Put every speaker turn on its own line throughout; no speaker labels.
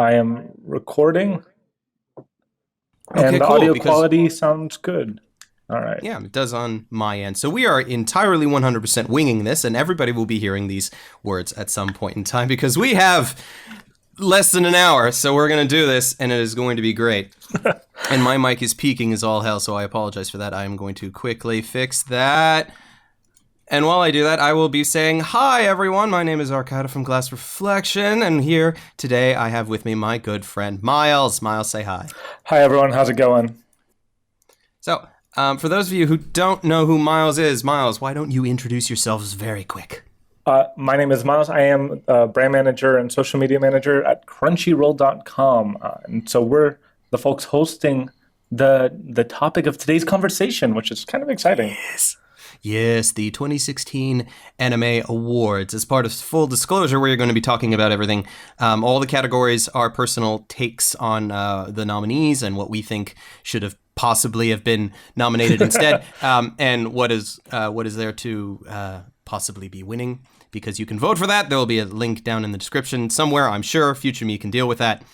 I am recording,
Okay,
and the
cool.
audio
Because
quality sounds good. All right.
yeah, it does on my end. So we are entirely 100% winging this, and everybody will be hearing these words at some point in time because we have less than an hour. So we're going to do this, and it is going to be great. And my mic is peaking as all hell, so I apologize for that. I am going to quickly fix that. And while I do that, I will be saying, hi, everyone. My name is Arcada from Glass Reflection, and here today I have with me my good friend, Miles. Miles, say hi.
Hi, everyone. How's it going?
So, for those of you who don't know who Miles is, Miles, why don't you introduce yourselves very quick?
My name is Miles. I am a brand manager and social media manager at Crunchyroll.com. And so we're the folks hosting the topic of today's conversation, which is kind of exciting.
Yes, the 2016 Anime Awards. As part of full disclosure, we're going to be talking about everything. All the categories are personal takes on the nominees and what we think should have possibly have been nominated instead, and what is there to possibly be winning. Because you can vote for that. There will be a link down in the description somewhere. I'm sure Future Me can deal with that.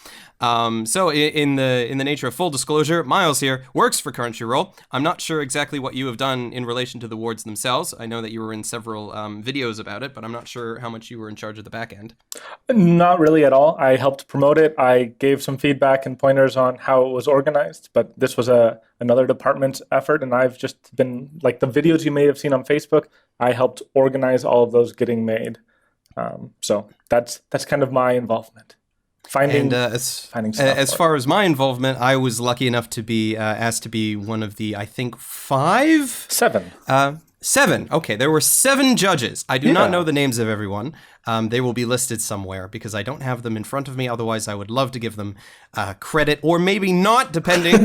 So in the nature of full disclosure, Miles here works for Crunchyroll. I'm not sure exactly what you have done in relation to the awards themselves. I know that you were in several videos about it, but I'm not sure how much you were in charge of the back end.
Not really at all. I helped promote it. I gave some feedback and pointers on how it was organized, but this was another department's effort, and I've just been, like the videos you may have seen on Facebook, I helped organize all of those getting made. So that's kind of my involvement. Finding stuff.
As far as my involvement, I was lucky enough to be asked to be one of the, I think,
Seven.
Seven. Okay, there were 7 judges. I do not know the names of everyone. They will be listed somewhere because I don't have them in front of me. Otherwise, I would love to give them credit, or maybe not, depending.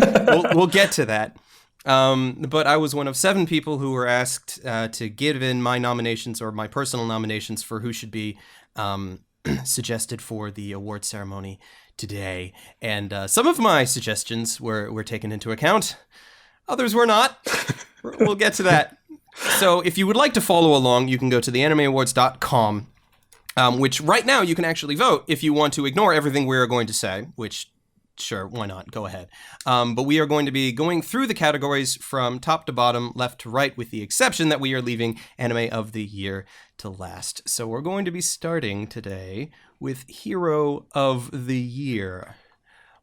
We'll get to that. But I was one of 7 people who were asked to give in my nominations, or my personal nominations, for who should be suggested for the award ceremony today. And some of my suggestions were taken into account. Others were not. We'll get to that. So if you would like to follow along, you can go to theanimeawards.com, which right now you can actually vote if you want to ignore everything we're going to say, which, sure, why not? Go ahead. But we are going to be going through the categories from top to bottom, left to right, with the exception that we are leaving Anime of the Year to last. So we're going to be starting today with Hero of the Year.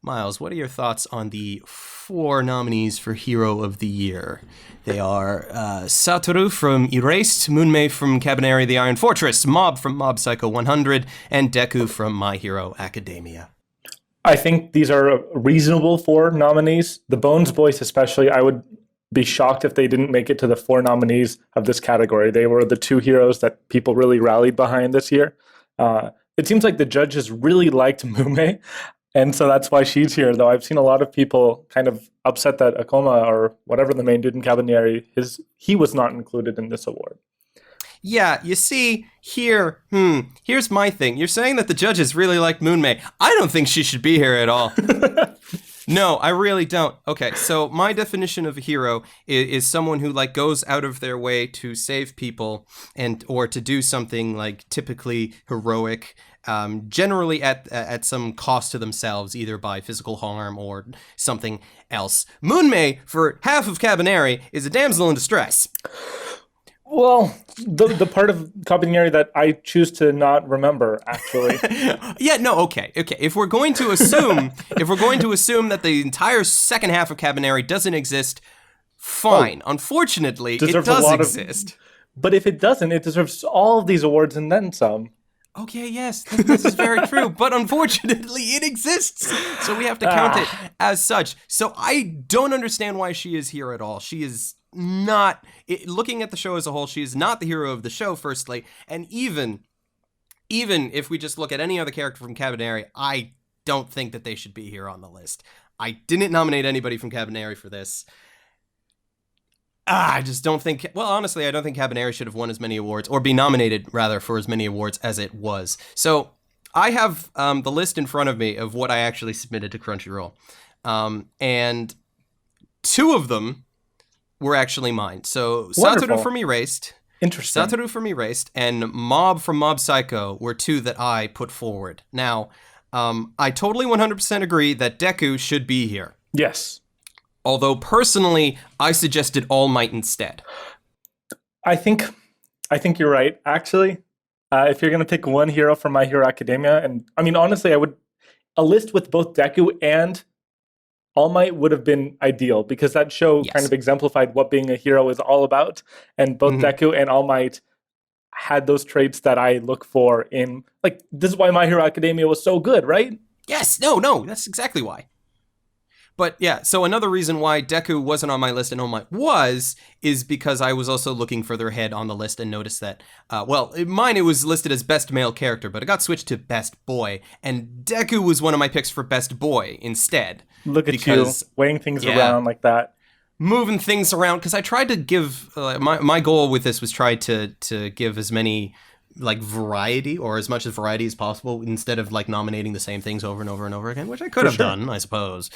Miles, what are your thoughts on the 4 nominees for Hero of the Year? They are Satoru from Erased, Moonmei from Cabaneri the Iron Fortress, Mob from Mob Psycho 100, and Deku from My Hero Academia.
I think these are reasonable 4 nominees. The Bones Boys especially, I would be shocked if they didn't make it to the 4 nominees of this category. They were the 2 heroes that people really rallied behind this year. It seems like the judges really liked Mume, and so that's why she's here, though I've seen a lot of people kind of upset that Akoma, or whatever the main dude in Cabaneri, he was not included in this award.
Yeah, you see, here's my thing. You're saying that the judges really like Moonmei. I don't think she should be here at all. No, I really don't. Okay, so my definition of a hero is someone who, like, goes out of their way to save people or to do something, like, typically heroic, generally at some cost to themselves, either by physical harm or something else. Moonmei, for half of Cabaneri, is a damsel in distress.
Well, the part of Cabaneri that I choose to not remember, actually.
Yeah, no, okay. If we're going to assume that the entire second half of Cabaneri doesn't exist, fine. Unfortunately, it does exist.
But if it doesn't, it deserves all of these awards and then some.
Okay, yes, this is very true, but unfortunately it exists, so we have to count it as such. So I don't understand why she is here at all. She is not, looking at the show as a whole, she is not the hero of the show, firstly, and even if we just look at any other character from Cabaneri, I don't think that they should be here on the list. I didn't nominate anybody from Cabaneri for this. I just don't think, well, honestly, I don't think Cabaneri should have won as many awards, or be nominated, rather, for as many awards as it was. So I have the list in front of me of what I actually submitted to Crunchyroll. And 2 of them were actually mine. So Satoru from Erased.
Interesting.
Satoru from Erased and Mob from Mob Psycho were 2 that I put forward. Now, I totally 100% agree that Deku should be here.
Yes.
Although personally, I suggested All Might instead.
I think you're right, actually. If you're going to pick one hero from My Hero Academia, and I mean, honestly, a list with both Deku and All Might would have been ideal because that show kind of exemplified what being a hero is all about. And both Deku and All Might had those traits that I look for in, like, this is why My Hero Academia was so good, right?
Yes, no, that's exactly why. But yeah, so another reason why Deku wasn't on my list and All Might is because I was also looking further ahead on the list and noticed that, mine it was listed as best male character, but it got switched to best boy, and Deku was one of my picks for best boy instead.
Look at you, weighing things around like that.
Moving things around, because I tried to give, my goal with this was try to give as many, like, variety, or as much as variety as possible, instead of like nominating the same things over and over and over again, which I could have done, I suppose.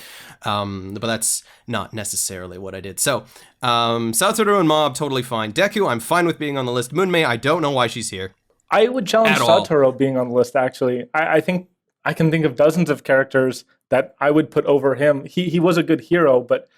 But that's not necessarily what I did. So, Satoru and Mob, totally fine. Deku, I'm fine with being on the list. Moonmei, I don't know why she's here.
I would challenge Satoru being on the list, actually. I think I can think of dozens of characters that I would put over him. He was a good hero, but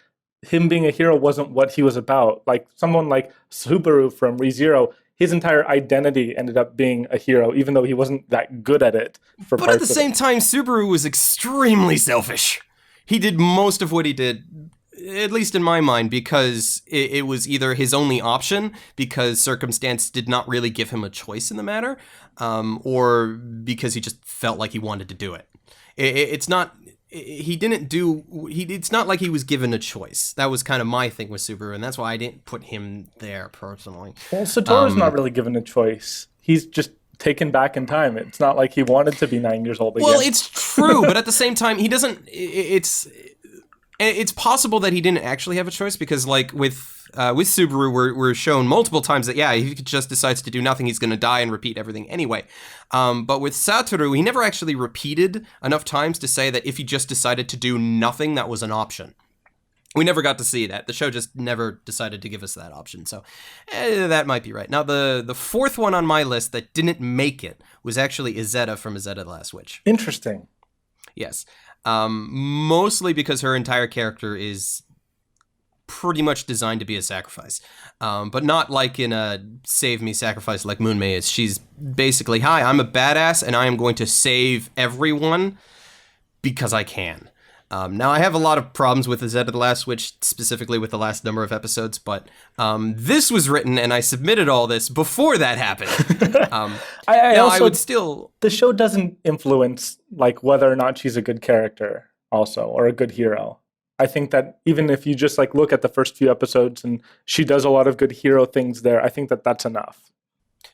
him being a hero wasn't what he was about. Like someone like Subaru from ReZero, his entire identity ended up being a hero, even though he wasn't that good at it.
But at the same time, Subaru was extremely selfish. He did most of what he did, at least in my mind, because it was either his only option, because circumstance did not really give him a choice in the matter, or because he just felt like he wanted to do it. It's not... It's not like he was given a choice. That was kind of my thing with Subaru, and that's why I didn't put him there personally.
Well, Satoru's not really given a choice. He's just taken back in time. It's not like he wanted to be 9 years old again.
Well, it's true, but at the same time, he doesn't... It's possible that he didn't actually have a choice, because like with Subaru, we're shown multiple times that, yeah, if he just decides to do nothing, he's going to die and repeat everything anyway. But with Satoru, he never actually repeated enough times to say that if he just decided to do nothing, that was an option. We never got to see that. The show just never decided to give us that option. So that might be right. Now, the fourth one on my list that didn't make it was actually Izetta from Izetta the Last Witch.
Interesting.
Yes. Mostly because her entire character is pretty much designed to be a sacrifice, but not like in a save me sacrifice like Moonmei is. She's basically, hi, I'm a badass and I am going to save everyone because I can. Now, I have a lot of problems with Izetta the Last Witch, specifically with the last number of episodes, but this was written and I submitted all this before that happened. I would still...
The show doesn't influence like whether or not she's a good character also, or a good hero. I think that even if you just like look at the first few episodes and she does a lot of good hero things there, I think that that's enough.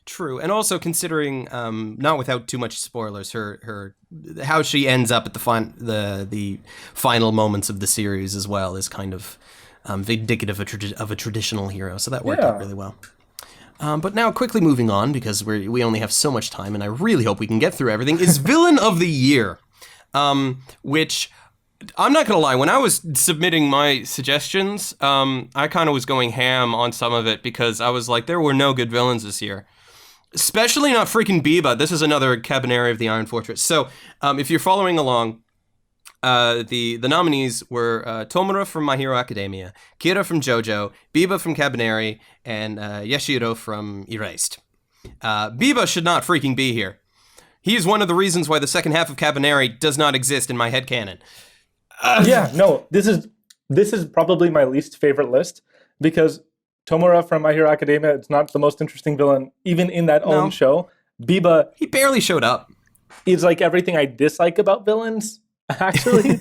True, and also considering, not without too much spoilers, her how she ends up at the final moments of the series as well is kind of indicative of a traditional hero. So that worked out really well. But now, quickly moving on, because we only have so much time, and I really hope we can get through everything, is Villain of the Year, which... I'm not going to lie, when I was submitting my suggestions, I kind of was going ham on some of it because I was like, there were no good villains this year. Especially not freaking Biba. This is another Cabaneri of the Iron Fortress. So, if you're following along, the nominees were Tomura from My Hero Academia, Kira from JoJo, Biba from Cabaneri, and Yashiro from Erased. Biba should not freaking be here. He is one of the reasons why the second half of Cabaneri does not exist in my headcanon.
This is probably my least favorite list because Tomura from My Hero Academia, it's not the most interesting villain, even in that own show. Biba...
He barely showed up.
Is like everything I dislike about villains, actually.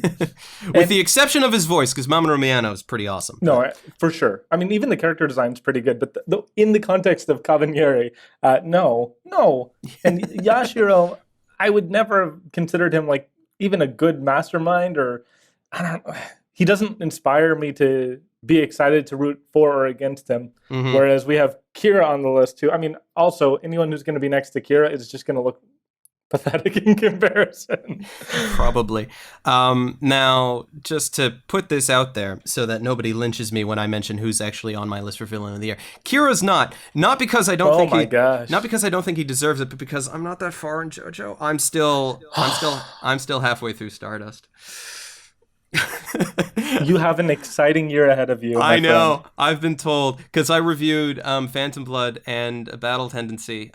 With the exception of his voice, because Mamoru Miyano is pretty awesome.
No, for sure. I mean, even the character design's pretty good, but in the context of Cavanieri, no. And Yashiro, I would never have considered him like even a good mastermind, or... I don't know. He doesn't inspire me to be excited to root for or against him. Mm-hmm. Whereas we have Kira on the list too. I mean, also anyone who's going to be next to Kira is just going to look pathetic in comparison.
Probably. Now, just to put this out there so that nobody lynches me when I mention who's actually on my list for villain of the year, Kira's not because I don't think not because I don't think he deserves it, but because I'm not that far in JoJo. I'm still halfway through Stardust.
You have an exciting year ahead of you.
I know. Friend. I've been told, because I reviewed Phantom Blood and Battle Tendency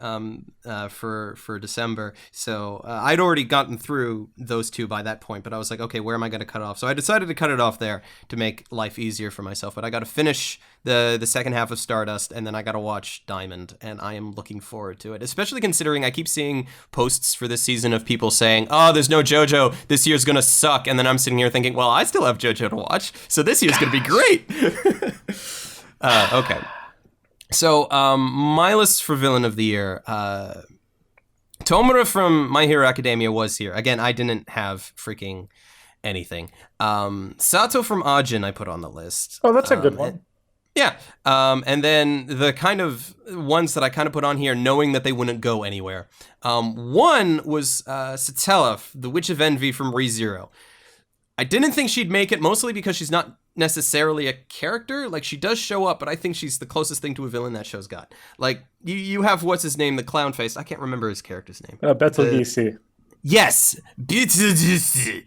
for December. So I'd already gotten through those two by that point, but I was like, okay, where am I going to cut it off? So I decided to cut it off there to make life easier for myself. But I got to finish the second half of Stardust, and then I got to watch Diamond, and I am looking forward to it, especially considering I keep seeing posts for this season of people saying, oh, there's no JoJo, this year's going to suck, and then I'm sitting here thinking, well, I still have JoJo to watch, so this year's going to be great. Okay. So, my list for villain of the year, Tomura from My Hero Academia was here. Again, I didn't have freaking anything. Sato from Ajin I put on the list.
Oh, that's a good one.
Yeah, and then the kind of ones that I kind of put on here, knowing that they wouldn't go anywhere. One was Satella, the Witch of Envy from ReZero. I didn't think she'd make it, mostly because she's not necessarily a character. Like, she does show up, but I think she's the closest thing to a villain that show's got. Like, you have, what's his name, the clown face. I can't remember his character's name.
Betelgeuse.
Yes! Betelgeuse!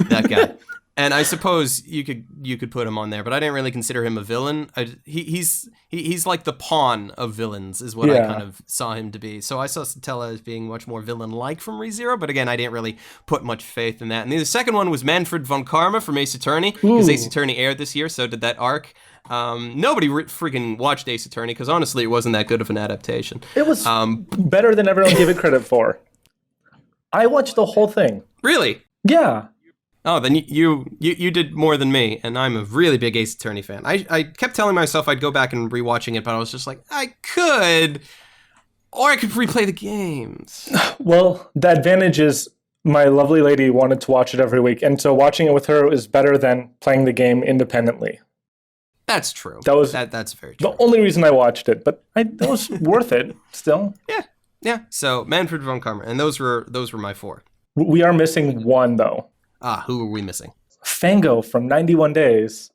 That guy. And I suppose you could put him on there, but I didn't really consider him a villain. He's like the pawn of villains, is what I kind of saw him to be. So I saw Satella as being much more villain-like from ReZero, but again, I didn't really put much faith in that. And the second one was Manfred von Karma from Ace Attorney, because Ace Attorney aired this year, so did that arc. Nobody freaking watched Ace Attorney, because honestly, it wasn't that good of an adaptation.
It was better than everyone gave it credit for. I watched the whole thing.
Really?
Yeah.
Oh, then you did more than me, and I'm a really big Ace Attorney fan. I kept telling myself I'd go back and rewatching it, but I was just like, I could, or I could replay the games.
Well, the advantage is my lovely lady wanted to watch it every week, and so watching it with her is better than playing the game independently.
That's true. That's very true.
The only reason I watched it, but that was worth it still.
Yeah. So Manfred von Karma, and those were my four.
We are missing one though.
Who are we missing?
Fango from 91 Days.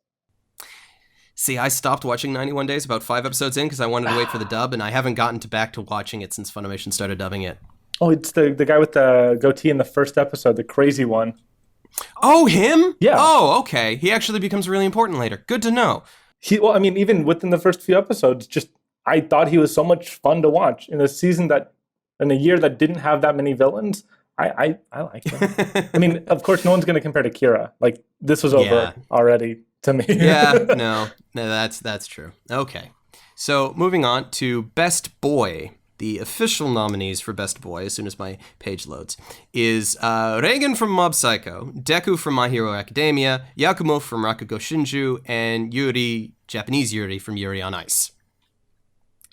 See, I stopped watching 91 Days about 5 episodes in because I wanted to wait for the dub, and I haven't gotten back to watching it since Funimation started dubbing it.
Oh, it's the guy with the goatee in the first episode, the crazy one.
Oh, him?
Yeah.
Oh, okay. He actually becomes really important later. Good to know.
Even within the first few episodes, I thought he was so much fun to watch in a year that didn't have that many villains. I like him. Of course, no one's going to compare to Kira. Like, this was over already to me.
No, that's true. Okay, so moving on to Best Boy. The official nominees for Best Boy, as soon as my page loads, is Reigen from Mob Psycho, Deku from My Hero Academia, Yakumo from Rakugo Shinju, and Yuri, Japanese Yuri, from Yuri on Ice.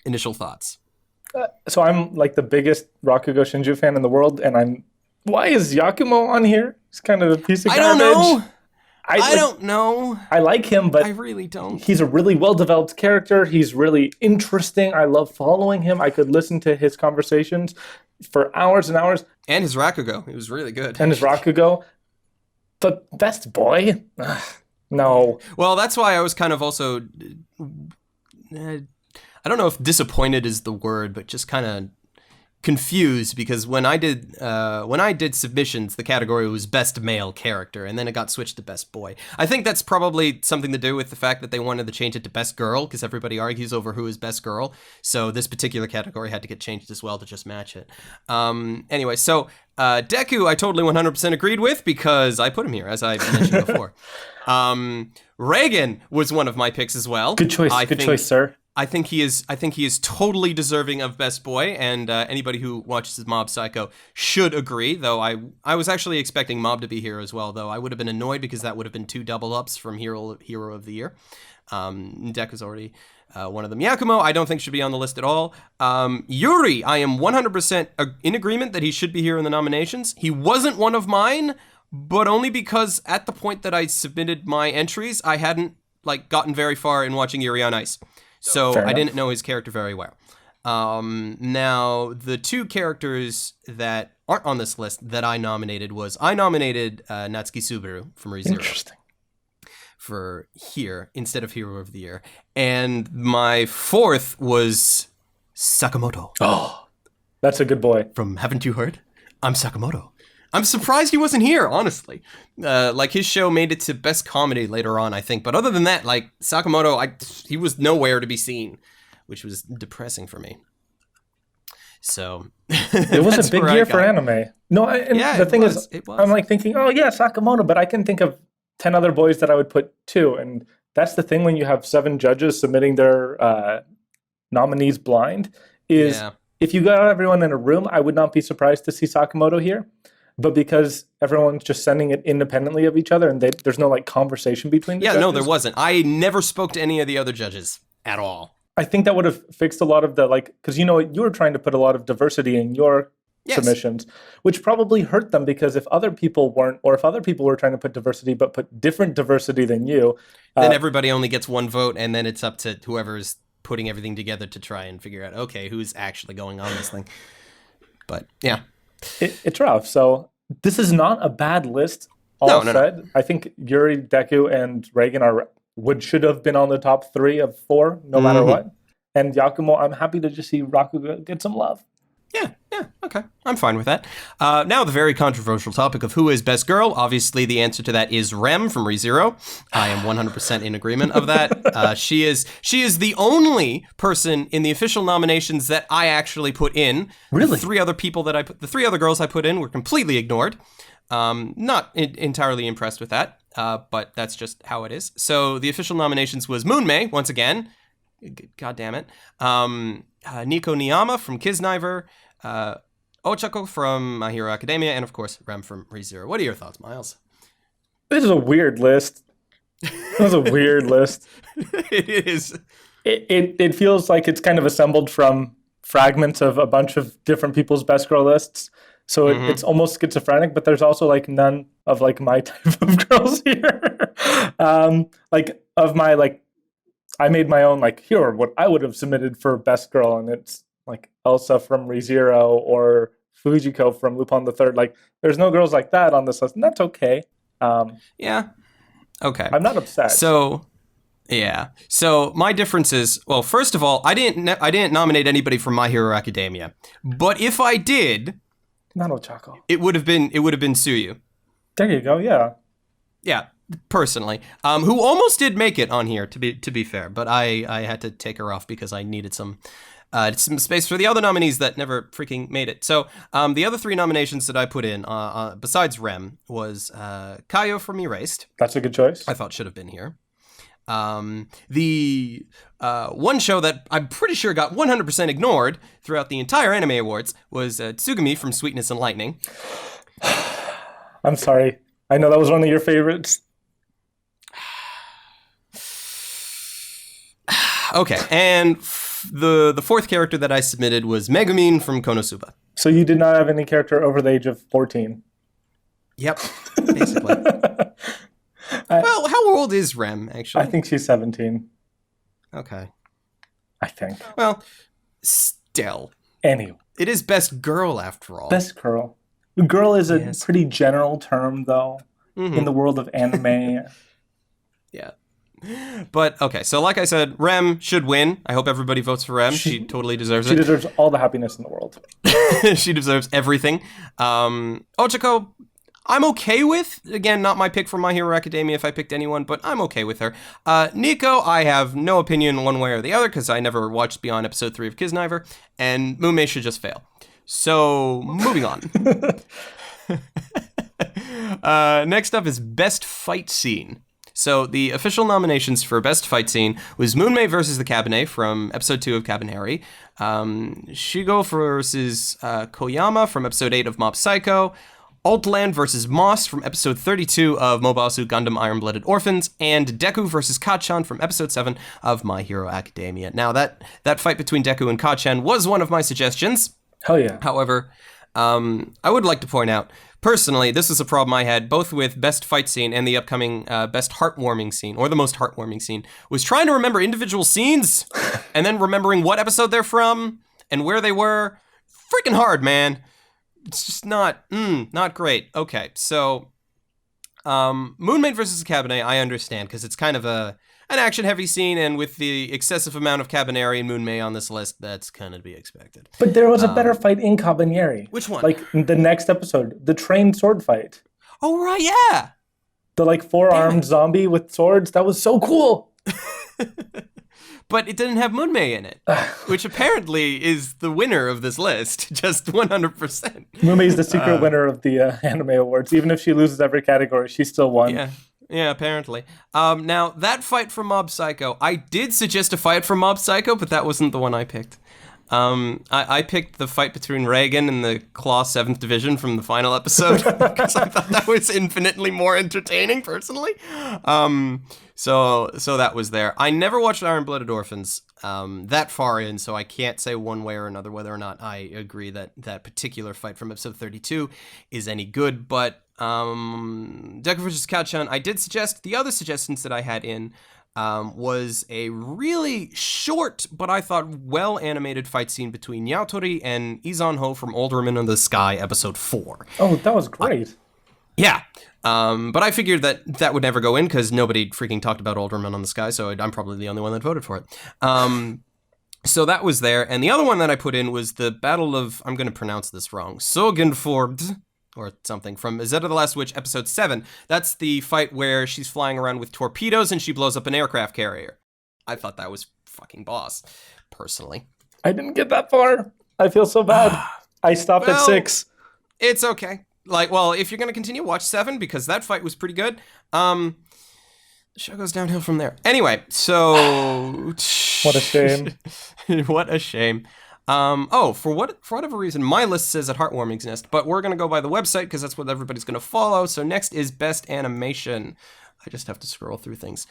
Initial thoughts?
So I'm like the biggest Rakugo Shinju fan in the world, and why is Yakumo on here? He's kind of a piece of garbage.
I don't know.
I like him, but
I really don't.
He's a really well-developed character. He's really interesting. I love following him. I could listen to his conversations for hours and hours.
And his Rakugo. It was really good.
And his Rakugo. But Best Boy? Ugh, no.
Well, that's why I was kind of also... I don't know if disappointed is the word, but just kind of confused, because when I did submissions, the category was Best Male Character, and then it got switched to Best Boy. I think that's probably something to do with the fact that they wanted to change it to Best Girl, because everybody argues over who is Best Girl, so this particular category had to get changed as well to just match it. Anyway, so Deku I totally 100% agreed with, because I put him here, as I mentioned before. Reigen was one of my picks as well.
Good choice, choice, sir.
I think he is totally deserving of Best Boy, and anybody who watches Mob Psycho should agree, though I was actually expecting Mob to be here as well, though I would have been annoyed because that would have been 2 double ups from Hero of the Year. Deku's already one of them. Yakumo, I don't think should be on the list at all. Yuri, I am 100% in agreement that he should be here in the nominations. He wasn't one of mine, but only because at the point that I submitted my entries, I hadn't gotten very far in watching Yuri on Ice. So I didn't know his character very well. Now, the 2 characters that aren't on this list that I nominated was I nominated Natsuki Subaru from ReZero.
Interesting.
For here instead of Hero of the Year. And my fourth was Sakamoto.
Oh, that's a good boy.
From Haven't You Heard? I'm Sakamoto. I'm surprised he wasn't here, honestly. Like, his show made it to Best Comedy later on, I think. But other than that, like, Sakamoto, he was nowhere to be seen, which was depressing for me. So
it was a big year for anime. No, the thing is, I'm like thinking, oh yeah, Sakamoto, but I can think of 10 other boys that I would put too. And that's the thing when you have 7 judges submitting their nominees blind is if you got everyone in a room, I would not be surprised to see Sakamoto here. But because everyone's just sending it independently of each other and there's no like conversation between the judges.
No, there wasn't. I never spoke to any of the other judges at all.
I think that would have fixed a lot of the because you were trying to put a lot of diversity in your submissions, which probably hurt them because if other people weren't, or if other people were trying to put diversity but put different diversity than you,
then everybody only gets one vote, and then it's up to whoever's putting everything together to try and figure out, okay, who's actually going on this thing. But yeah,
it's rough. So this is not a bad list. All said, I think Yuri, Deku, and Reagan should have been on the top 3 of 4, no matter what. And Yakumo, I'm happy to just see Rakugo get some love.
Yeah, okay. I'm fine with that. Now the very controversial topic of who is best girl. Obviously, the answer to that is Rem from ReZero. I am 100% in agreement of that. She is the only person in the official nominations that I actually put in.
Really?
The 3 other girls I put in were completely ignored. Not entirely impressed with that, but that's just how it is. So the official nominations was Moonmei, once again. God damn it. Nico Niyama from Kisniver, Ochako from My Hero Academia, and of course, Rem from ReZero. What are your thoughts, Miles?
This is a weird list. It
is.
It feels like it's kind of assembled from fragments of a bunch of different people's best girl lists. So it's almost schizophrenic, but there's also like none of like my type of girls here. I made my own here what I would have submitted for best girl, and it's like Elsa from ReZero or Fujiko from Lupin the Third. Like there's no girls like that on this list, and that's okay.
Yeah. Okay.
I'm not upset.
So my difference is, well, first of all, I didn't nominate anybody from My Hero Academia, but if I did,
not Ochako.
It would have been Tsuyu.
There you go. Yeah.
Yeah. Personally, who almost did make it on here, to be fair, but I had to take her off because I needed some space for the other nominees that never freaking made it. So the other 3 nominations that I put in, besides Rem, was Kaio from Erased.
That's a good choice.
I thought should have been here. The one show that I'm pretty sure got 100% ignored throughout the entire Anime Awards was Tsugumi from Sweetness and Lightning.
I'm sorry. I know that was one of your favorites.
Okay, and the fourth character that I submitted was Megumin from Konosuba.
So you did not have any character over the age of 14?
Yep, basically. Well, how old is Rem, actually?
I think she's 17.
Okay.
I think.
Well, still.
Anyway.
It is best girl, after all.
Best girl. Girl is a pretty general term, though, in the world of anime.
Yeah. But, okay, so like I said, Rem should win. I hope everybody votes for Rem. She totally deserves it.
She deserves all the happiness in the world.
She deserves everything. Ochako, I'm okay with. Again, not my pick for My Hero Academia if I picked anyone, but I'm okay with her. Nico, I have no opinion one way or the other because I never watched beyond episode 3 of Kisniver, and Moonmei should just fail. So, moving on. Next up is Best Fight Scene. So the official nominations for Best Fight Scene was Moonmei versus the Cabinet from episode 2 of Cabaneri, Shigo versus Koyama from episode 8 of Mob Psycho, Altland versus Moss from episode 32 of Mobasu Gundam Iron-Blooded Orphans, and Deku versus Kachan from episode 7 of My Hero Academia. Now that fight between Deku and Kachan was one of my suggestions.
Hell yeah.
However, I would like to point out, personally, this is a problem I had both with Best Fight Scene and the upcoming Best Heartwarming Scene, or the Most Heartwarming Scene, was trying to remember individual scenes and then remembering what episode they're from and where they were. Freaking hard, man. it's just not great. Okay, so Moonmaid versus Cabernet, I understand, because it's kind of an action-heavy scene, and with the excessive amount of Cabaneri and Moonmei on this list, that's kind of to be expected.
But there was a better fight in Cabaneri.
Which one?
Like the next episode, the trained sword fight.
Oh, right, yeah.
The like four-armed zombie with swords. That was so cool.
But it didn't have Moonmei in it, which apparently is the winner of this list, just 100%.
Moonmei is the secret winner of the anime awards. Even if she loses every category, she still won.
Yeah, apparently. Now, that fight from Mob Psycho, I did suggest a fight from Mob Psycho, but that wasn't the one I picked. I picked the fight between Reagan and the Claw 7th Division from the final episode, because I thought that was infinitely more entertaining, personally. So that was there. I never watched Iron Blooded Orphans that far in, so I can't say one way or another whether or not I agree that that particular fight from episode 32 is any good, but Deku vs. Kacchan, I did suggest, the other suggestions that I had in was a really short, but I thought well-animated fight scene between Yaotori and Izanho from Old Women in the Sky, episode 4.
Oh, that was great.
Yeah. But I figured that would never go in because nobody freaking talked about Old Women on the Sky, so I'm probably the only one that voted for it. So that was there. And the other one that I put in was the Battle of, I'm going to pronounce this wrong, Sogenford, or something, from Zeta the Last Witch, episode 7. That's the fight where she's flying around with torpedoes and she blows up an aircraft carrier. I thought that was fucking boss, personally.
I didn't get that far. I feel so bad. I stopped at 6.
It's okay. Like, well, if you're going to continue, watch 7, because that fight was pretty good. The show goes downhill from there. Anyway, so...
What a shame.
What a shame. For whatever reason, my list says at Heartwarming's Nest, but we're going to go by the website because that's what everybody's going to follow. So next is Best Animation. I just have to scroll through things.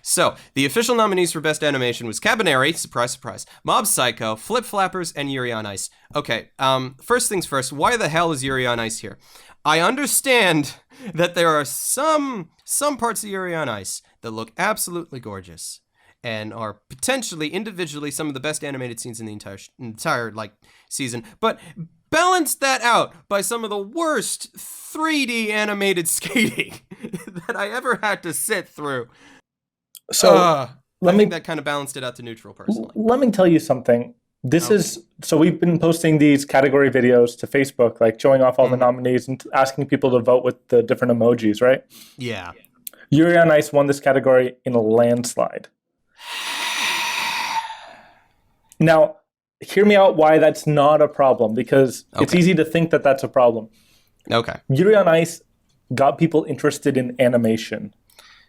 So the official nominees for Best Animation was Cabaneri, surprise, surprise, Mob Psycho, Flip Flappers, and Yuri on Ice. Okay, first things first, why the hell is Yuri on Ice here? I understand that there are some parts of Yuri on Ice that look absolutely gorgeous and are potentially individually some of the best animated scenes in the entire like season, but balance that out by some of the worst 3D animated skating that I ever had to sit through. So I think that kind of balanced it out to neutral, personally.
Let me tell you something. So we've been posting these category videos to Facebook, like showing off all the nominees and asking people to vote with the different emojis, right?
Yeah.
Yuri on Ice won this category in a landslide. Now, hear me out why that's not a problem, because it's easy to think that that's a problem.
Okay.
Yuri on Ice got people interested in animation.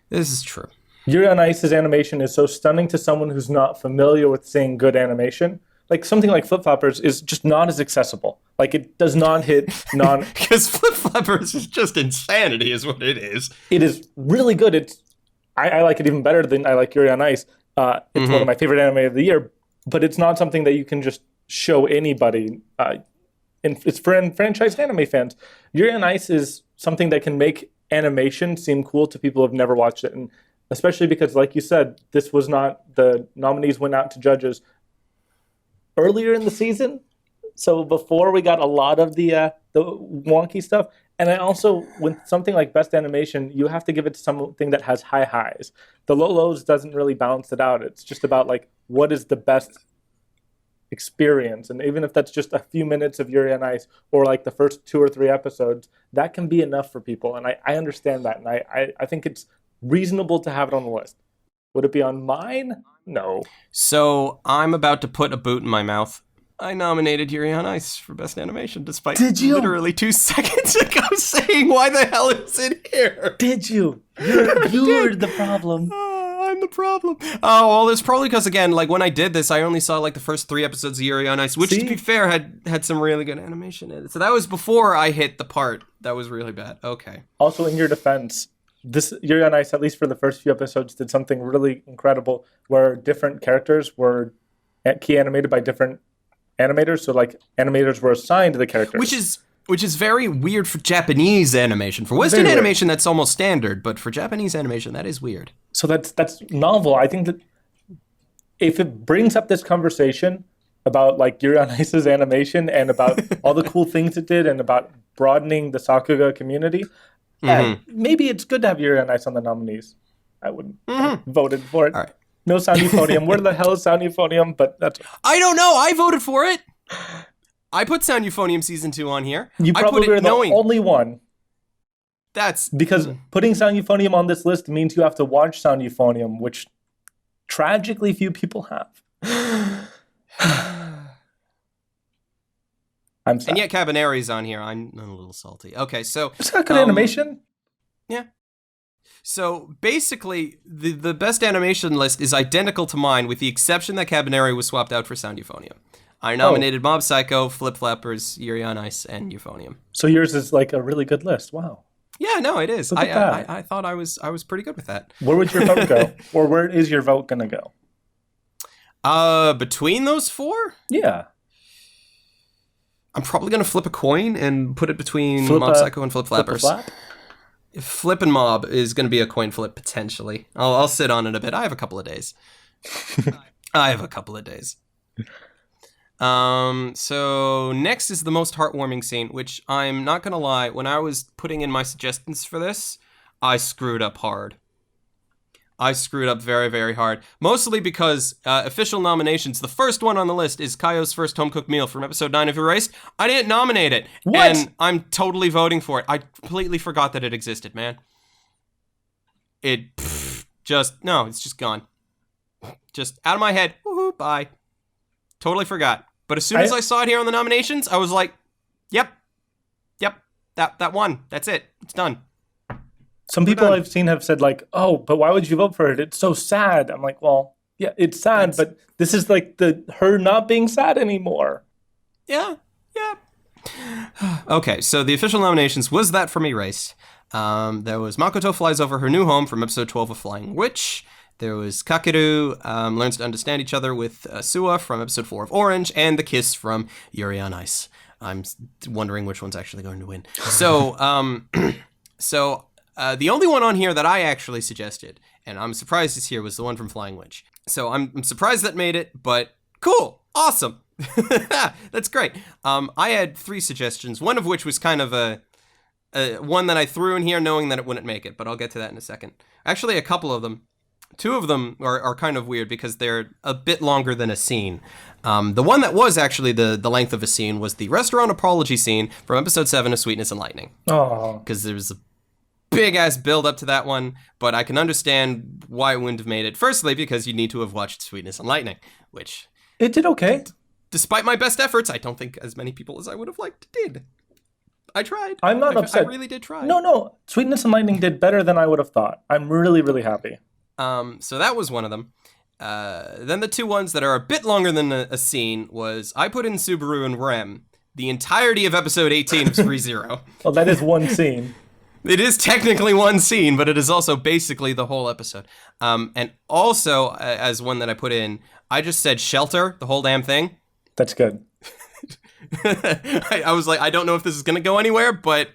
This is true.
Yuri on Ice's animation is so stunning to someone who's not familiar with seeing good animation. Like something like Flip Flappers is just not as accessible. Like it does not hit
because Flip Flappers is just insanity is what it is.
It is really good. I like it even better than I like Yuri on Ice. It's one of my favorite anime of the year, but it's not something that you can just show anybody. And it's for franchise anime fans. Yuri on Ice is something that can make animation seem cool to people who've never watched it, and especially because, like you said, this was not, the nominees went out to judges earlier in the season, so before we got a lot of the wonky stuff. And I also, with something like Best Animation, you have to give it to something that has high highs. The low lows doesn't really balance it out. It's just about like what is the best experience, and even if that's just a few minutes of Yuri on Ice or like the first 2 or 3 episodes, that can be enough for people. And I understand that, and I think it's reasonable to have it on the list. Would it be on mine? No.
So I'm about to put a boot in my mouth. I nominated Yuri on Ice for Best Animation, despite literally 2 seconds ago saying, why the hell is it here?
Did you? You're the problem.
I'm the problem. Oh, well, it's probably because, again, like when I did this, I only saw like the first 3 episodes of Yuri on Ice, which, to be fair, had some really good animation in it. So that was before I hit the part that was really bad. Okay.
Also, in your defense, this Yuri on Ice, at least for the first few episodes, did something really incredible where different characters were key animated by different animators. So like animators were assigned to the characters.
Which is very weird for Japanese animation. For Western animation, that's almost standard, but for Japanese animation, that is weird.
So that's novel. I think that if it brings up this conversation, about like Yuri on Ice's animation and about all the cool things it did and about broadening the Sakuga community. And maybe it's good to have Yuri on Ice on the nominees. I wouldn't have voted for it.
All right.
No Sound Euphonium. Where the hell is Sound Euphonium? But that's
I don't know. I voted for it. I put Sound Euphonium Season 2 on here.
You probably are the only one.
That's
because putting Sound Euphonium on this list means you have to watch Sound Euphonium, which tragically few people have. I'm sad.
And yet Cabaneri's on here. I'm a little salty. Okay, so
it's got good animation.
Yeah. So basically, the best animation list is identical to mine, with the exception that Cabaneri was swapped out for Sound Euphonium. I nominated Mob Psycho, Flip Flappers, Yuri on Ice, and Euphonium.
So yours is like a really good list. Wow.
Yeah, no, it is. I thought I was pretty good with that.
Where would your vote go? Or where is your vote gonna go?
Between those four?
Yeah.
I'm probably gonna flip a coin and put it between Mob Psycho and Flip Flappers. Flip and Mob is gonna be a coin flip potentially. I'll sit on it a bit. I have a couple of days. So next is the most heartwarming scene, which I'm not gonna lie, when I was putting in my suggestions for this, I screwed up hard. I screwed up very, very hard. Mostly because official nominations, the first one on the list is Kaio's first home-cooked meal from episode 9 of Erased. I didn't nominate it.
What?
And I'm totally voting for it. I completely forgot that it existed, man. It's just gone. Just out of my head. Woohoo, bye. Totally forgot. But as soon as I saw it here on the nominations, I was like, yep, that one. That's it. It's done.
Some people I've seen have said like, oh, but why would you vote for it? It's so sad. I'm like, well, yeah, it's sad, but this is like her not being sad anymore.
Yeah. Okay, so the official nominations was that from Erased. There was Makoto Flies Over Her New Home from episode 12 of Flying Witch. There was Kakeru learns to understand each other with Suwa from episode 4 of Orange, and The Kiss from Yuri on Ice. I'm wondering which one's actually going to win. So, the only one on here that I actually suggested, and I'm surprised it's here, was the one from Flying Witch. So I'm surprised that made it, but cool, awesome. That's great. I had 3 suggestions, one of which was kind of a one that I threw in here knowing that it wouldn't make it, but I'll get to that in a second. Actually, a couple of them. 2 of them are kind of weird because they're a bit longer than a scene. The one that was actually the length of a scene was the restaurant apology scene from episode 7 of Sweetness and Lightning.
Oh.
Because there was a big-ass build-up to that one, but I can understand why it wouldn't have made it. Firstly, because you need to have watched Sweetness and Lightning, which...
It did okay.
Despite my best efforts, I don't think as many people as I would have liked did. I tried.
I'm not upset.
I really did try.
No. Sweetness and Lightning did better than I would have thought. I'm really, really happy.
So that was one of them. Then the 2 ones that are a bit longer than a scene was I put in Subaru and Rem, the entirety of episode 18 of ReZero.
Well, that is one scene.
It is technically one scene, but it is also basically the whole episode. And also, as one that I put in, I just said Shelter, the whole damn thing.
That's good.
I was like, I don't know if this is going to go anywhere, but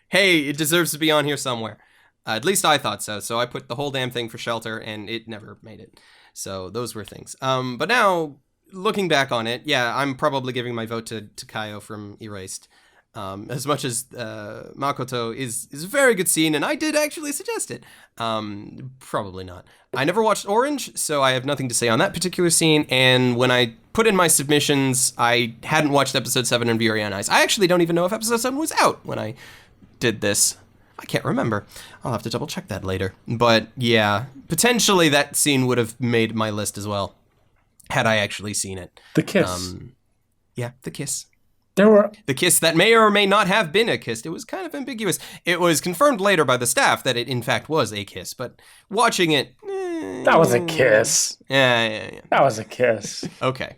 hey, it deserves to be on here somewhere. At least I thought so. So I put the whole damn thing for Shelter, and it never made it. So those were things. But now, looking back on it, yeah, I'm probably giving my vote to Kaio from Erased. As much as Makoto is a very good scene, and I did actually suggest it. Probably not. I never watched Orange, so I have nothing to say on that particular scene, and when I put in my submissions, I hadn't watched episode 7 of Yuri on Ice. I actually don't even know if episode 7 was out when I did this. I can't remember. I'll have to double check that later. But yeah, potentially that scene would have made my list as well, had I actually seen it.
The kiss.
Yeah, the kiss.
The
kiss that may or may not have been a kiss. It was kind of ambiguous. It was confirmed later by the staff that it in fact was a kiss, but watching it...
that was a kiss.
Yeah.
That was a kiss.
Okay.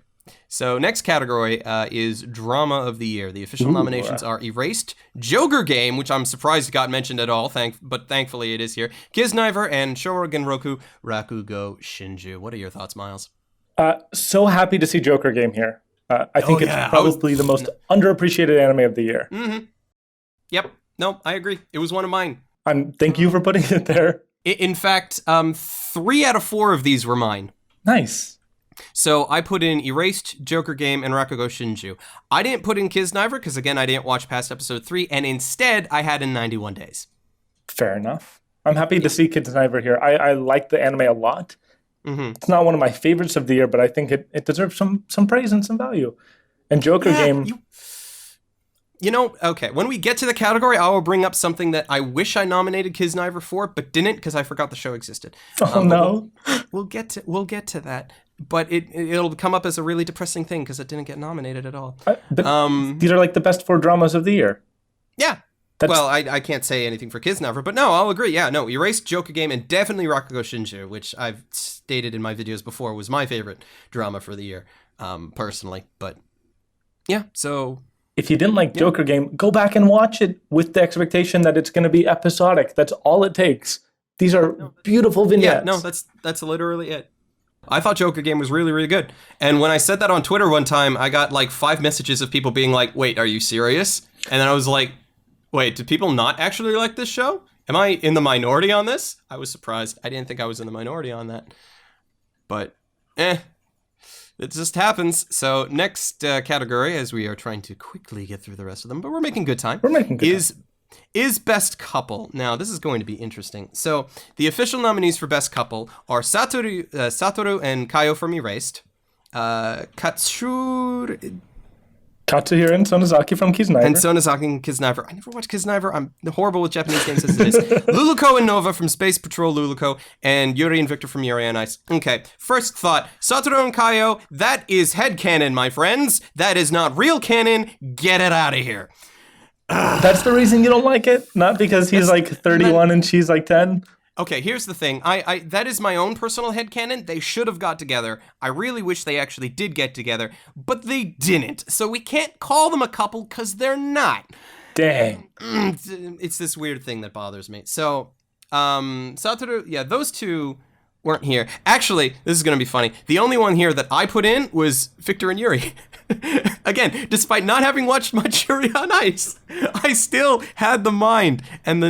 So next category is Drama of the Year. The official nominations are Erased, Joker Game, which I'm surprised got mentioned at all, but thankfully it is here, Kisniver, and Shougen Roku Rakugo Shinju. What are your thoughts, Miles?
So happy to see Joker Game here. I think it's probably the most underappreciated anime of the year.
Mm-hmm. Yep. No, I agree. It was one of mine.
Thank you for putting it there.
In fact, 3 out of 4 of these were mine.
Nice.
So I put in Erased, Joker Game, and Rakugo Shinju. I didn't put in Kisniver because, again, I didn't watch past episode 3, and instead I had in 91 Days.
Fair enough. I'm happy to see Kisniver here. I like the anime a lot. It's not one of my favorites of the year, but I think it deserves some praise and some value. And Joker Game...
Okay, when we get to the category, I will bring up something that I wish I nominated Kisniver for, but didn't because I forgot the show existed.
Oh, no.
We'll get to that. But it'll come up as a really depressing thing because it didn't get nominated at all.
These are like the best 4 dramas of the year.
Yeah. Well, I can't say anything for Kisniver, but no, I'll agree. Yeah, no, Erased, Joker Game, and definitely Rakugo Shinju, which I've stated in my videos before was my favorite drama for the year, personally. But yeah, so...
If you didn't like Joker Game, go back and watch it with the expectation that it's going to be episodic. That's all it takes. These are beautiful vignettes.
Yeah, no, that's literally it. I thought Joker Game was really, really good. And when I said that on Twitter one time, I got like 5 messages of people being like, wait, are you serious? And then I was like, wait, do people not actually like this show? Am I in the minority on this? I was surprised. I didn't think I was in the minority on that. But, it just happens. So next category, as we are trying to quickly get through the rest of them, but we're making good time. Is Best Couple. Now, this is going to be interesting. So the official nominees for Best Couple are Satoru and Kayo from Erased,
Katsuhiro and Sonozaki from Kisniver.
And Sonozaki and Kisniver. I never watched Kisniver. I'm horrible with Japanese names as it is. Luluko and Nova from Space Patrol Luluko, and Yuri and Victor from Yuri on Ice. Okay, first thought, Satoru and Kayo, that is headcanon, my friends. That is not real canon. Get it out of here.
That's the reason you don't like it? Not because he's like 31 and she's like 10?
Okay, here's the thing. I that is my own personal headcanon. They should have got together. I really wish they actually did get together, but they didn't. So we can't call them a couple because they're not.
Dang.
It's this weird thing that bothers me. So, Satoru, yeah, those two weren't here. Actually, this is going to be funny. The only one here that I put in was Victor and Yuri. Again, despite not having watched much Yuri on Ice, I still had the mind and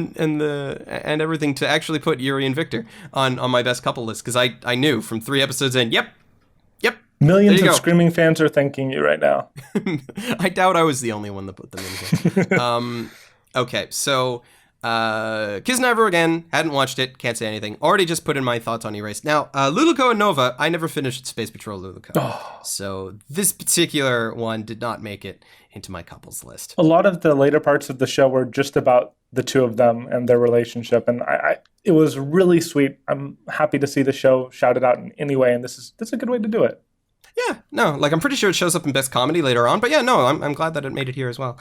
everything to actually put Yuri and Victor on my best couple list because I knew from 3 episodes in, yep.
Millions of screaming fans are thanking you right now.
I doubt I was the only one that put them in here. Okay, so Kisniver again, hadn't watched it, can't say anything. Already just put in my thoughts on Erased. Now, Luluko and Nova, I never finished Space Patrol Luluko. Oh. So this particular one did not make it into my couples list. A
lot of the later parts of the show were just about the two of them and their relationship, and it was really sweet. I'm happy to see the show shouted out in any way, and this is a good way to do it.
Yeah, no, like I'm pretty sure it shows up in Best Comedy later on, but yeah, no, I'm glad that it made it here as well.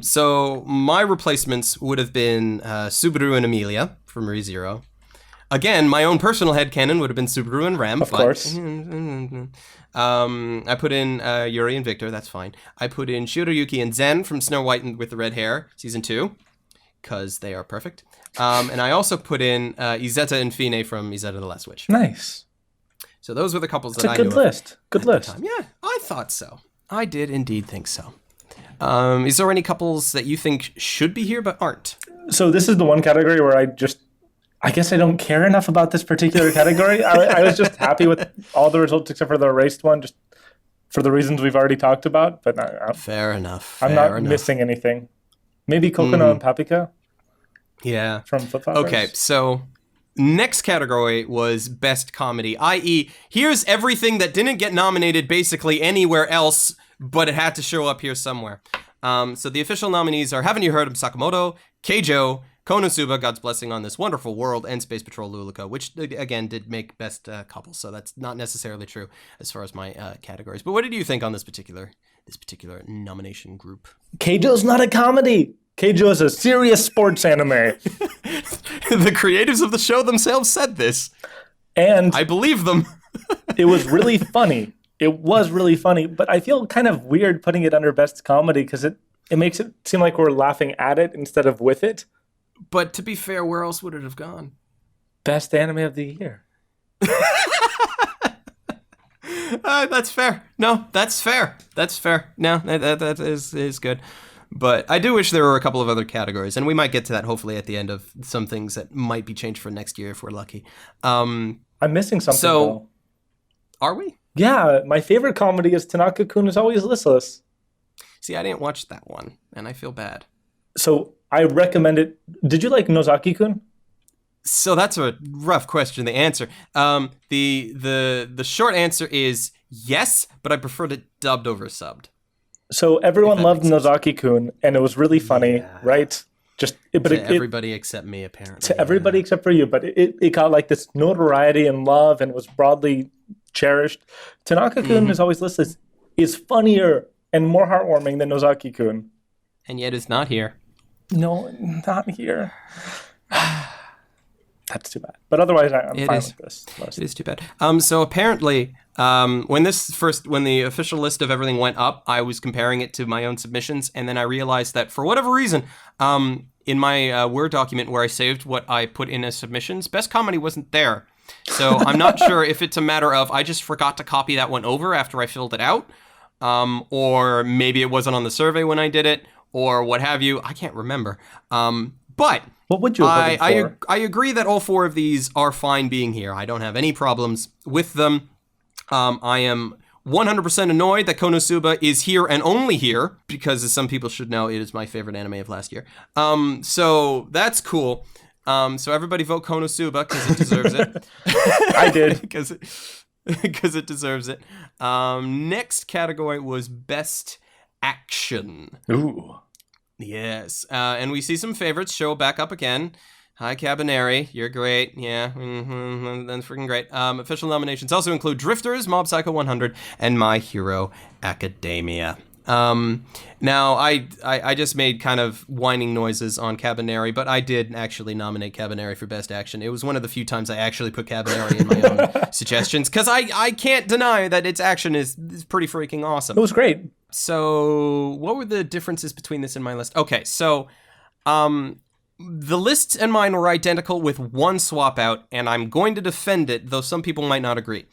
So my replacements would have been Subaru and Amelia from ReZero. Again, my own personal headcanon would have been Subaru and Rem.
Of course.
I put in Yuri and Victor, that's fine. I put in Shiroyuki and Zen from Snow White and with the Red Hair, season 2, because they are perfect. And I also put in Izetta and Fine from Izetta the Last Witch.
Nice.
So those were the couples that I
knew.
It's
a good list. Good list.
Yeah, I thought so. I did indeed think so. Is there any couples that you think should be here but aren't?
So this is the one category where I guess I don't care enough about this particular category. I was just happy with all the results except for the erased one, just for the reasons we've already talked about. But
fair enough.
I'm not missing anything. Maybe Kokono and Paprika?
Yeah.
From Flip Floppers?
Okay, so next category was Best Comedy, i.e., here's everything that didn't get nominated basically anywhere else, but it had to show up here somewhere. So the official nominees are Haven't You Heard of Sakamoto, Keijo, Konosuba, God's Blessing on This Wonderful World, and Space Patrol Luluko, which, again, did make Best Couple, so that's not necessarily true as far as my categories. But what did you think on this particular nomination group?
Keijo's not a comedy! Keijo is a serious sports anime.
The creatives of the show themselves said this.
And
I believe them.
It was really funny. It was really funny, but I feel kind of weird putting it under Best Comedy because it makes it seem like we're laughing at it instead of with it.
But to be fair, where else would it have gone?
Best anime of the year.
That's fair. No, that's fair. That's fair. No, that is good. But I do wish there were a couple of other categories, and we might get to that hopefully at the end of some things that might be changed for next year if we're lucky.
I'm missing something, though.
Are we?
Yeah, my favorite comedy is Tanaka-kun is always listless.
See, I didn't watch that one, and I feel bad.
So I recommend it. Did you like Nozaki-kun?
So that's a rough question to answer. The short answer is yes, but I preferred it dubbed over subbed.
So everyone
that
loved
makes sense.
Nozaki-kun, and it was really funny,
Yeah.
right? Just but
To everybody except me, apparently.
to everybody except for you, but it got like this notoriety and love and was broadly cherished. Tanaka-kun is always listed is funnier and more heartwarming than Nozaki-kun.
And yet it's not here.
No, not here. That's too bad. But otherwise, I'm fine with this list.
It is too bad. So apparently, when the official list of everything went up, I was comparing it to my own submissions, and then I realized that for whatever reason, in my Word document where I saved what I put in as submissions, Best Comedy wasn't there. So I'm not sure if it's a matter of I just forgot to copy that one over after I filled it out, or maybe it wasn't on the survey when I did it, or what have you. I can't remember. But
what would you have voted for?
I agree that all four of these are fine being here. I don't have any problems with them. I am 100% annoyed that Konosuba is here and only here because, as some people should know, it is my favorite anime of last year. So that's cool. So everybody vote Konosuba because it deserves it.
I did.
Because it deserves it. Next category was Best Action.
Ooh.
Yes, and we see some favorites show back up again. Hi, Cabaneri, you're great. Yeah, that's freaking great. Official nominations also include Drifters, Mob Psycho 100, and My Hero Academia. Now, I just made kind of whining noises on Cabaneri, but I did actually nominate Cabaneri for Best Action. It was one of the few times I actually put Cabaneri in my own suggestions, because I can't deny that its action is pretty freaking awesome.
It was great.
So, what were the differences between this and my list? Okay, so, the lists and mine were identical with one swap out, and I'm going to defend it, though some people might not agree.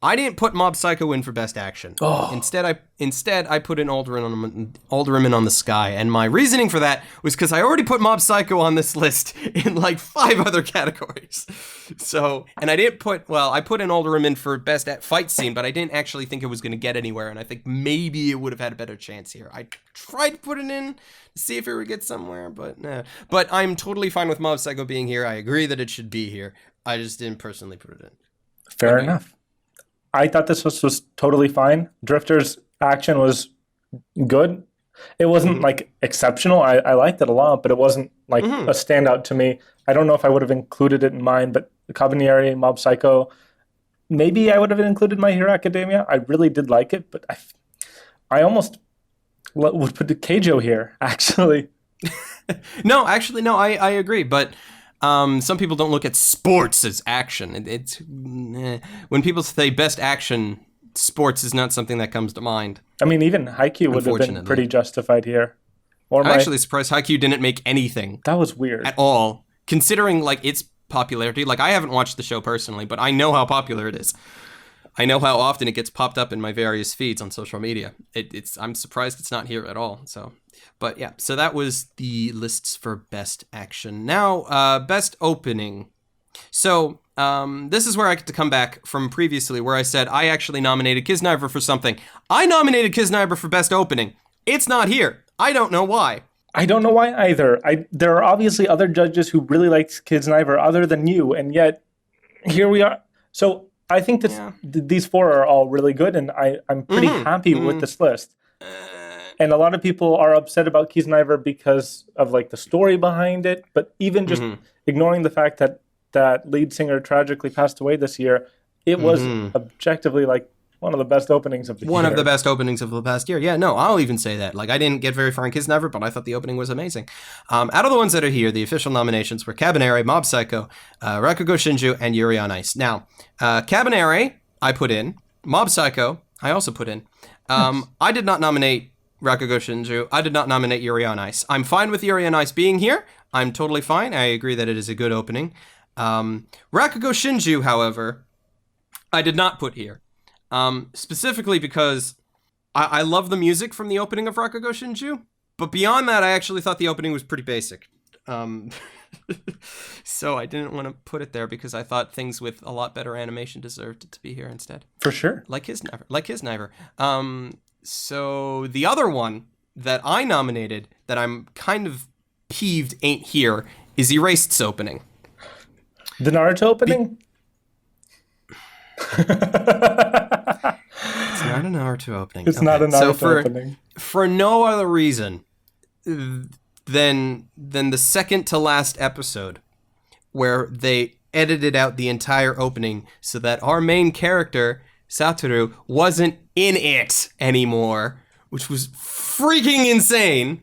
I didn't put Mob Psycho in for Best Action.
Oh.
Instead, I put in Alderman on the Sky, and my reasoning for that was because I already put Mob Psycho on this list in like 5 other categories. So, and I put in Alderman for Best Fight Scene, but I didn't actually think it was going to get anywhere, and I think maybe it would have had a better chance here. I tried to put it in to see if it would get somewhere, but nah. But I'm totally fine with Mob Psycho being here. I agree that it should be here. I just didn't personally put it in.
Fair enough. I thought this was totally fine. Drifter's action was good. It wasn't like exceptional. I liked it a lot, but it wasn't like a standout to me. I don't know if I would have included it in mine, but Cabaneri, Mob Psycho, maybe I would have included My Hero Academia. I really did like it, but I almost would put Keijo here, actually.
No, I agree, but some people don't look at sports as action. It's when people say Best Action, sports is not something that comes to mind.
I mean, even Haikyuu would have been pretty justified here.
I'm actually surprised Haikyuu didn't make anything.
That was weird.
At all, considering like its popularity. Like, I haven't watched the show personally, but I know how popular it is. I know how often it gets popped up in my various feeds on social media. I'm surprised it's not here at all. So, but yeah, so that was the lists for Best Action. Now, Best Opening. So, this is where I get to come back from previously, where I said I actually nominated Kiznaiver for something. I nominated Kiznaiver for Best Opening. It's not here. I don't know why.
I don't know why either. There are obviously other judges who really liked Kiznaiver other than you, and yet here we are. So I think these 4 are all really good, and I'm pretty happy with this list. And a lot of people are upset about Kiznaiver because of like the story behind it, but even just ignoring the fact that lead singer tragically passed away this year, it was objectively like one of the best openings of the year.
One of the best openings of the past year. Yeah, no, I'll even say that. Like, I didn't get very far in Kiznaiver, but I thought the opening was amazing. Out of the ones that are here, the official nominations were Cabaneri, Mob Psycho, Rakugo Shinju, and Yuri on Ice. Now, Cabaneri, I put in. Mob Psycho, I also put in. I did not nominate Rakugo Shinju. I did not nominate Yuri on Ice. I'm fine with Yuri on Ice being here. I'm totally fine. I agree that it is a good opening. Rakugo Shinju, however, I did not put here. Specifically because I love the music from the opening of Rakugo Shinju, but beyond that, I actually thought the opening was pretty basic. So I didn't want to put it there because I thought things with a lot better animation deserved to be here instead.
For sure.
Like his never. So the other one that I nominated that I'm kind of peeved ain't here is Erased's opening.
The Naruto opening?
It's not a Naruto opening.
It's not a Naruto opening.
For no other reason than the second to last episode where they edited out the entire opening so that our main character, Satoru, wasn't in it anymore, which was freaking insane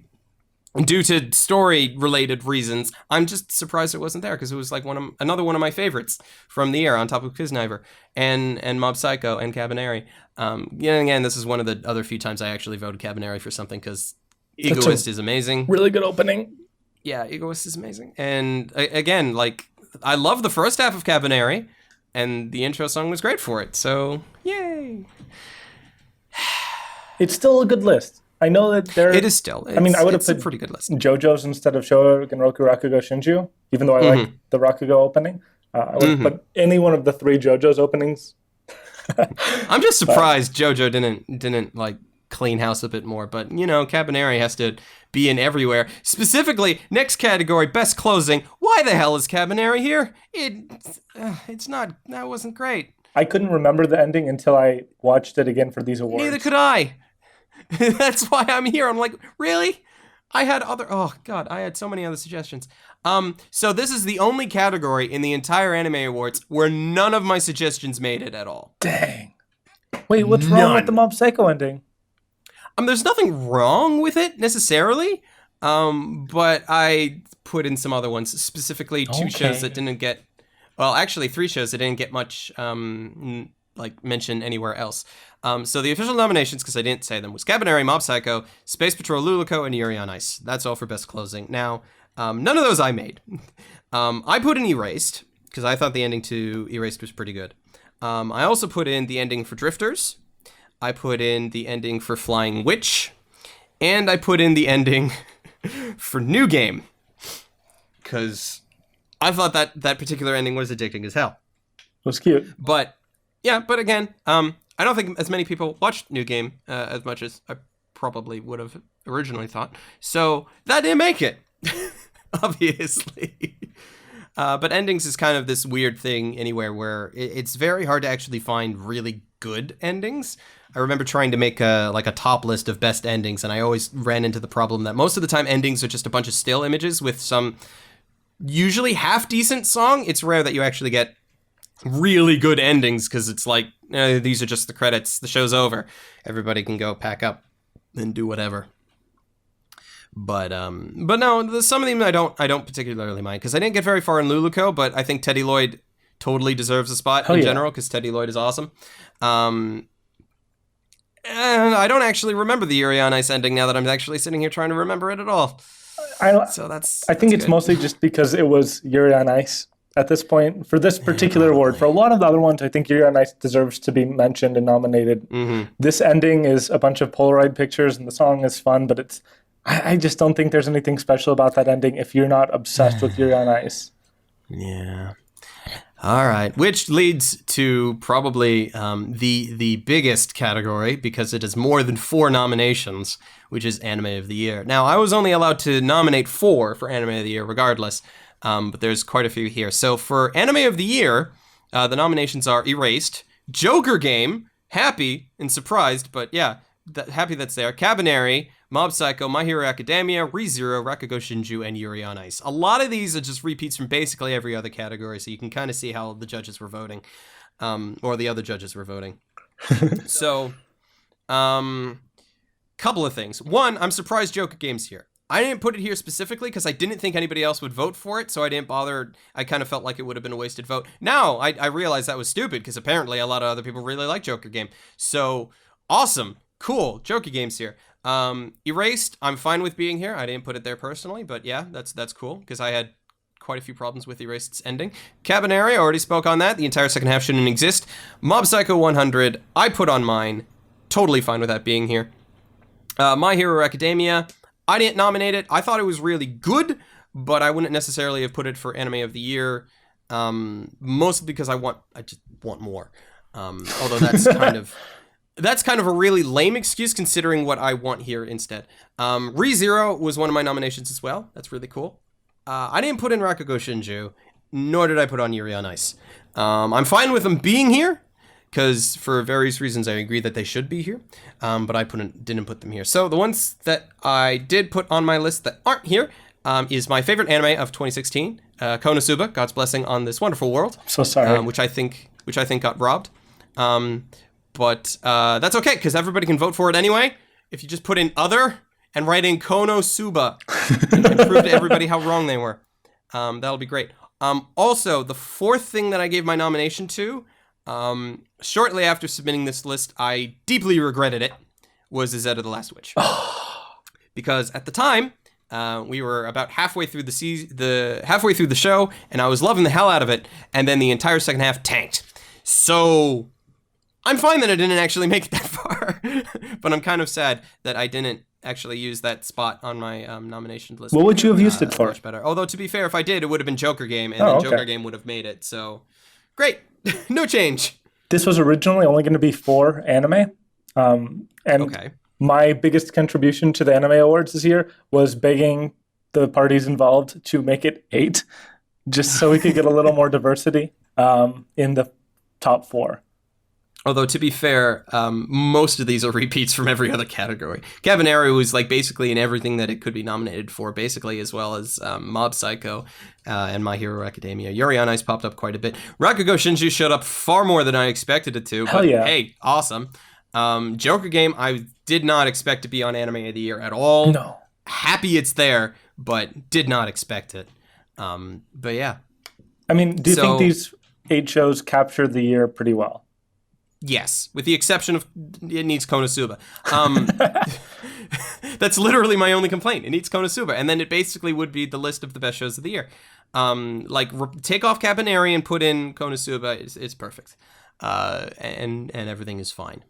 due to story-related reasons. I'm just surprised it wasn't there because it was like another one of my favorites from the year on top of Kisniver and Mob Psycho and Cabaneri. Again, this is one of the other few times I actually voted Cabaneri for something because Egoist is amazing.
Really good opening.
Yeah, Egoist is amazing. And again, like, I love the first half of Cabaneri, and the intro song was great for it. So, yay.
It's still a good list. I know that there.
It is still.
I mean, I would have
put
put
a pretty good list.
JoJo's instead of Shogen Roku Rakugo Shinju, even though I like the Rakugo opening. I would have put any one of the 3 JoJo's openings.
I'm just surprised JoJo didn't like clean house a bit more, but Cabaneri has to be in everywhere. Specifically, next category, best closing. Why the hell is Cabaneri here? It's not. That wasn't great.
I couldn't remember the ending until I watched it again for these awards.
Neither could I. That's why I'm here. I'm like, really? I had so many other suggestions. So this is the only category in the entire Anime Awards where none of my suggestions made it at all.
Dang. Wait, what's wrong with the Mob Psycho ending?
There's nothing wrong with it necessarily, but I put in some other ones, specifically 2 shows that didn't get, well, actually 3 shows that didn't get much mention anywhere else. So the official nominations, because I didn't say them, was Cabaneri, Mob Psycho, Space Patrol Luluko, and Yuri on Ice. That's all for best closing. Now, none of those I made. I put in Erased, because I thought the ending to Erased was pretty good. I also put in the ending for Drifters. I put in the ending for Flying Witch, and I put in the ending for New Game, because I thought that particular ending was addicting as hell.
It was cute.
But again, I don't think as many people watched New Game as much as I probably would have originally thought. So that didn't make it, obviously. But endings is kind of this weird thing anywhere where it's very hard to actually find really good endings. I remember trying to make a top list of best endings, and I always ran into the problem that most of the time endings are just a bunch of still images with some usually half-decent song. It's rare that you actually get really good endings because it's like, these are just the credits, the show's over. Everybody can go pack up and do whatever. But no, some of them I don't particularly mind because I didn't get very far in Luluko, but I think Teddy Lloyd totally deserves a spot in general because Teddy Lloyd is awesome. And I don't actually remember the Yuri on Ice ending now that I'm actually sitting here trying to remember it at all.
I think it's
good.
mostly just because it was Yuri on Ice at this point. For this particular award, for a lot of the other ones, I think Yuri on Ice deserves to be mentioned and nominated. Mm-hmm. This ending is a bunch of Polaroid pictures, and the song is fun, but I just don't think there's anything special about that ending if you're not obsessed with Yuri on Ice.
Yeah. All right, which leads to probably the biggest category because it is more than 4 nominations, which is Anime of the Year. Now, I was only allowed to nominate 4 for Anime of the Year regardless, but there's quite a few here. So for Anime of the Year, the nominations are Erased, Joker Game, Happy, and Surprised, but yeah, Happy that's there, Cabaneri, Mob Psycho, My Hero Academia, ReZero, Rakugo Shinju, and Yuri on Ice. A lot of these are just repeats from basically every other category, so you can kind of see how the judges were voting, or the other judges were voting. So, couple of things. One, I'm surprised Joker Game's here. I didn't put it here specifically because I didn't think anybody else would vote for it, so I didn't bother. I kind of felt like it would have been a wasted vote. Now, I realize that was stupid because apparently a lot of other people really like Joker Game. So, awesome. Cool. Joker Game's here. Erased, I'm fine with being here. I didn't put it there personally, but yeah, that's cool because I had quite a few problems with Erased's ending. Cabaneri, I already spoke on that. The entire second half shouldn't exist. Mob Psycho 100, I put on mine. Totally fine with that being here. My Hero Academia, I didn't nominate it. I thought it was really good, but I wouldn't necessarily have put it for anime of the year, mostly because I just want more. Although that's kind of a really lame excuse considering what I want here instead. ReZero was one of my nominations as well. That's really cool. I didn't put in Rakugo Shinju, nor did I put on Yuri on Ice. I'm fine with them being here, because for various reasons I agree that they should be here, but I didn't put them here. So the ones that I did put on my list that aren't here is my favorite anime of 2016, Konosuba, God's Blessing on This Wonderful World.
So sorry.
Which I think got robbed. But that's okay, because everybody can vote for it anyway. If you just put in other and write in Konosuba and prove to everybody how wrong they were, that'll be great. Also, the fourth thing that I gave my nomination to, shortly after submitting this list, I deeply regretted it, was Izetta the Last Witch. Because at the time, we were about halfway through the show, and I was loving the hell out of it, and then the entire second half tanked. So I'm fine that I didn't actually make it that far, but I'm kind of sad that I didn't actually use that spot on my nomination list.
What would you have used it for?
Much better. Although, to be fair, if I did, it would have been Joker Game, and then Joker Game would have made it. So, great. No change.
This was originally only going to be 4 anime. And my biggest contribution to the Anime Awards this year was begging the parties involved to make it 8, just so we could get a little more diversity in the top 4.
Although, to be fair, most of these are repeats from every other category. Cabaneri was like basically in everything that it could be nominated for, basically, as well as Mob Psycho and My Hero Academia. Yuri on Ice popped up quite a bit. Rakugo Shinju showed up far more than I expected it to.
Hell
but
yeah.
Hey, awesome. Joker Game, I did not expect to be on Anime of the Year at all.
No.
Happy it's there, but did not expect it. But yeah.
I mean, do you think these 8 shows captured the year pretty well?
Yes, with the exception of it needs Konosuba. That's literally my only complaint. It needs Konosuba, and then it basically would be the list of the best shows of the year. Take off Cabaneri and put in Konosuba. It's perfect, and everything is fine.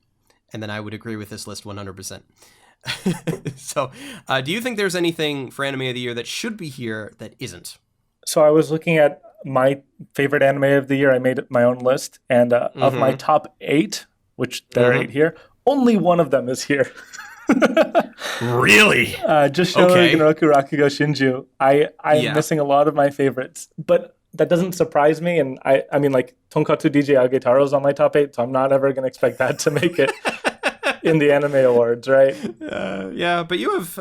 And then I would agree with this list 100%. So, do you think there's anything for Anime of the Year that should be here that isn't?
So I was looking at my favorite anime of the year. I made my own list, and of my top 8, which there are 8 here, only one of them is here.
Really?
Just showing Genroku Rakugo Shinju. I'm missing a lot of my favorites, but that doesn't surprise me. And I mean, like, Tonkatsu DJ Agetaro's on my top 8, so I'm not ever going to expect that to make it in the Anime Awards, right?
Yeah, but you have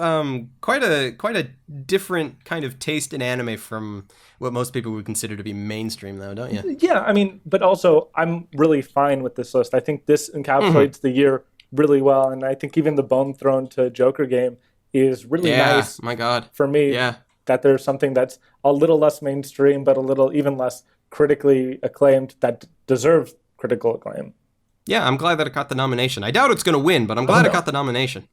quite a different kind of taste in anime from what most people would consider to be mainstream, though, don't you?
Yeah, I mean, but also I'm really fine with this list. I think this encapsulates the year really well, and I think even the bone thrown to Joker Game is really nice.
My God,
for me, that there's something that's a little less mainstream, but a little even less critically acclaimed that deserves critical acclaim.
Yeah, I'm glad that it got the nomination. I doubt it's going to win, but I'm glad it got the nomination.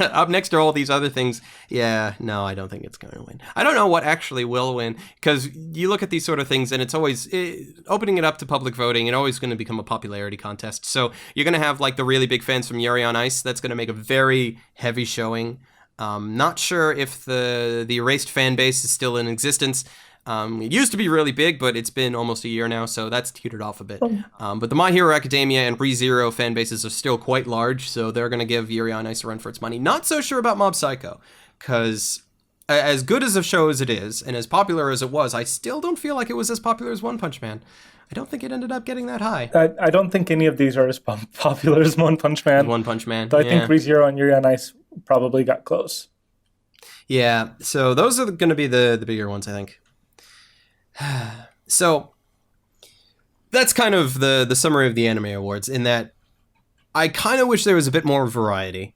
Up next are all these other things. Yeah, no, I don't think it's going to win. I don't know what actually will win, because you look at these sort of things, and it's always opening it up to public voting. It's always going to become a popularity contest. So you're going to have like the really big fans from Yuri on Ice. That's going to make a very heavy showing. Not sure if the erased fan base is still in existence. It used to be really big, but it's been almost a year now, so that's teetered off a bit. But the My Hero Academia and ReZero fan bases are still quite large, so they're going to give Yuri on Ice a run for its money. Not so sure about Mob Psycho, because as good as a show as it is, and as popular as it was, I still don't feel like it was as popular as One Punch Man. I don't think it ended up getting that high.
I don't think any of these are as popular as One Punch Man.
One Punch Man,
but I think ReZero and Yuri on Ice probably got close.
Yeah, so those are going to be the bigger ones, I think. So that's kind of the summary of the Anime Awards, in that I kind of wish there was a bit more variety.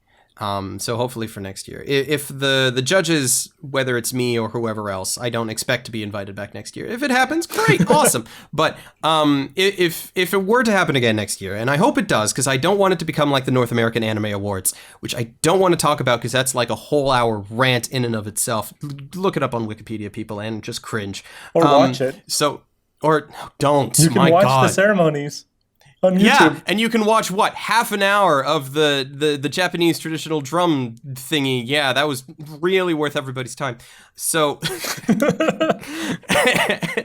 So hopefully for next year, if the judges, whether it's me or whoever else, I don't expect to be invited back next year. If it happens, great, awesome. But if it were to happen again next year, and I hope it does, because I don't want it to become like the North American Anime Awards, which I don't want to talk about because that's like a whole hour rant in and of itself. Look it up on Wikipedia, people, and just cringe.
Or watch it.
Or don't.
You can watch the ceremonies. on YouTube.
Yeah, and you can watch half an hour of the Japanese traditional drum thingy. Yeah, that was really worth everybody's time. So